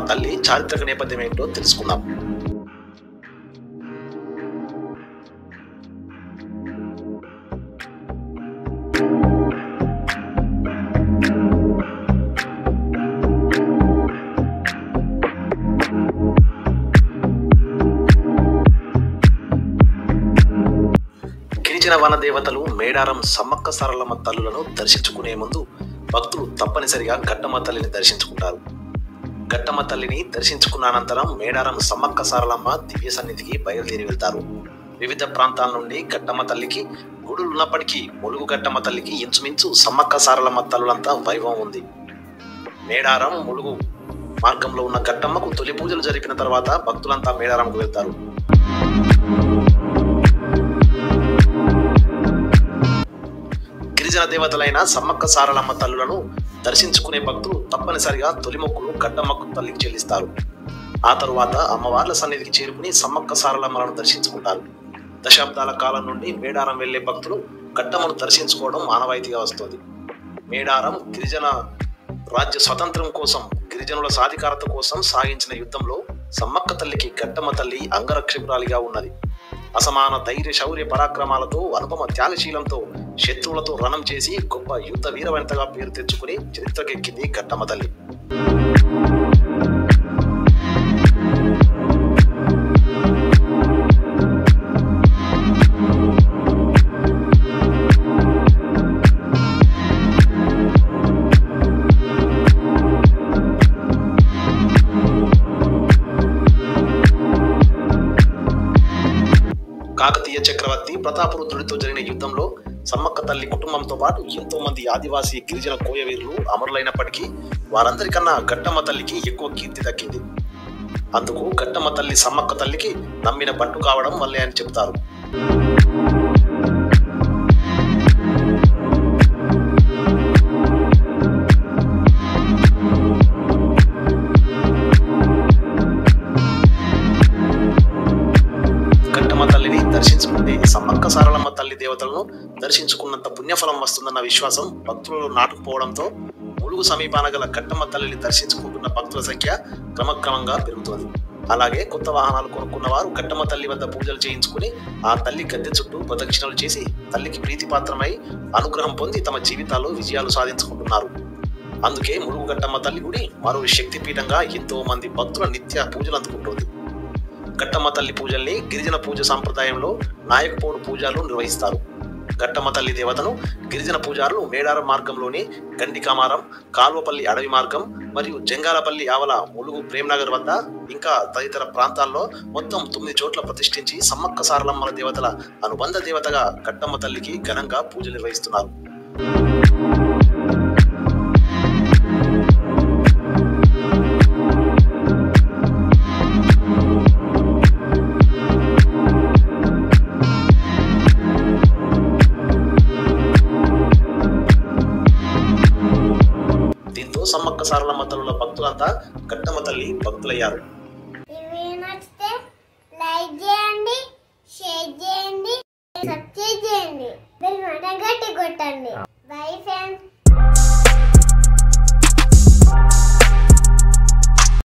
తల్లి చారిత్రక నేపథ్యం ఏంటో తెలుసుకుందాం. గిరిజన వన దేవతలు మేడారం సమ్మక్క సారలమ్మ తల్లులను దర్శించుకునే ముందు భక్తులు తప్పనిసరిగా ఘట్టమ్మ తల్లిని దర్శించుకుంటారు. ఘట్టమ్మ తల్లిని దర్శించుకున్న అనంతరం మేడారం సమ్మక్క సారలమ్మ దివ్య సన్నిధికి బయలుదేరి వెళ్తారు. వివిధ ప్రాంతాల నుండి ఘట్టమ్మ తల్లికి గుడులు ఉన్నప్పటికీ ములుగు ఘట్టమ్మ తల్లికి ఇంచుమించు సమ్మక్క సారలమ్మ తల్లులంతా వైభవం ఉంది. మేడారం ములుగు మార్గంలో ఉన్న ఘట్టమ్మకు తొలి పూజలు జరిపిన తర్వాత భక్తులంతా మేడారంకు వెళ్తారు. గిరిజన దేవతలైన సమ్మక్క సారలమ్మ తల్లులను దర్శించుకునే భక్తులు తప్పనిసరిగా తొలి మొక్కులు ఘట్టమ్మకు తల్లికి చెల్లిస్తారు. ఆ తరువాత అమ్మవార్ల సన్నిధికి చేరుకుని సమ్మక్క సారలమ్మలను దర్శించుకుంటారు. దశాబ్దాల కాలం నుండి మేడారం వెళ్లే భక్తులు ఘట్టమ్మను దర్శించుకోవడం ఆనవాయితీగా వస్తుంది. మేడారం గిరిజన రాజ్య స్వతంత్రం కోసం, గిరిజనుల సాధికారత కోసం సాగించిన యుద్ధంలో సమ్మక్క తల్లికి ఘట్టమ్మ తల్లి అంగరక్షకురాలిగా ఉన్నది. అసమాన ధైర్య శౌర్య పరాక్రమాలతో, అనుపమ త్యాగశీలంతో శత్రువులతో రణం చేసి గొప్ప యుద్ధ వీరవనితగా పేరు తెచ్చుకుని చరిత్రకెక్కింది ఘట్టమ్మ తల్లి. కాకతీయ చక్రవర్తి ప్రతాపరుద్రుడితో జరిగిన యుద్ధంలో సమ్మక్క తల్లి కుటుంబంతో పాటు ఎంతో మంది ఆదివాసీ గిరిజన కోయవీరులు అమరులైనప్పటికీ వారందరికన్నా ఘట్టమ్మ తల్లికి ఎక్కువ కీర్తి దక్కింది. అందుకు ఘట్టమ్మ తల్లి సమ్మక్క తల్లికి నమ్మిన బంటు కావడం వల్లే అని చెప్తారు. ఘట్టమ్మ తల్లిని దర్శించుకుంటే సమ్మక్క సారలమ్మ తల్లి దేవతలను దర్శించుకున్నంత పుణ్యఫలం వస్తుందన్న విశ్వాసం భక్తులలో నాటుకుపోవడంతో ములుగు సమీపాన గల ఘట్టమ్మ తల్లిని దర్శించుకుంటున్న భక్తుల సంఖ్య క్రమక్రమంగా పెరుగుతోంది. అలాగే కొత్త వాహనాలు కొనుక్కున్న వారు ఘట్టమ్మ తల్లి వద్ద పూజలు చేయించుకుని ఆ తల్లి గద్దె చుట్టూ ప్రదక్షిణలు చేసి తల్లికి ప్రీతిపాత్రమై అనుగ్రహం పొంది తమ జీవితాల్లో విజయాలు సాధించుకుంటున్నారు. అందుకే ములుగు ఘట్టమ్మ తల్లి గుడి మరో శక్తిపీఠంగా ఎంతో మంది భక్తుల నిత్య పూజలు అందుకుంటోంది. ఘట్టమ్మ తల్లి పూజల్ని గిరిజన పూజ సాంప్రదాయంలో నాయకపోడు పూజలు నిర్వహిస్తారు. ఘట్టమ్మ తల్లి దేవతను గిరిజన పూజారులు మేడారం మార్గంలోని గండికామారం, కాల్వపల్లి అడవి మార్గం మరియు జంగాలపల్లి ఆవల ములుగు ప్రేమ్నగర్ వద్ద ఇంకా తదితర ప్రాంతాల్లో మొత్తం 9 చోట్ల ప్రతిష్ఠించి సమ్మక్క సారలమ్మల దేవతల అనుబంధ దేవతగా ఘట్టమ్మ తల్లికి ఘనంగా పూజలు నిర్వహిస్తున్నారు. సమ్మక్క సారలమ్మ తల్లుల భక్తులంతా ఘట్టమ్మ తల్లి భక్తులయ్యారు. లైక్ చేయండి, షేర్ చేయండి, సబ్స్క్రైబ్ చేయండి, బెల్ బటన్ కొట్టండి. Bye friends.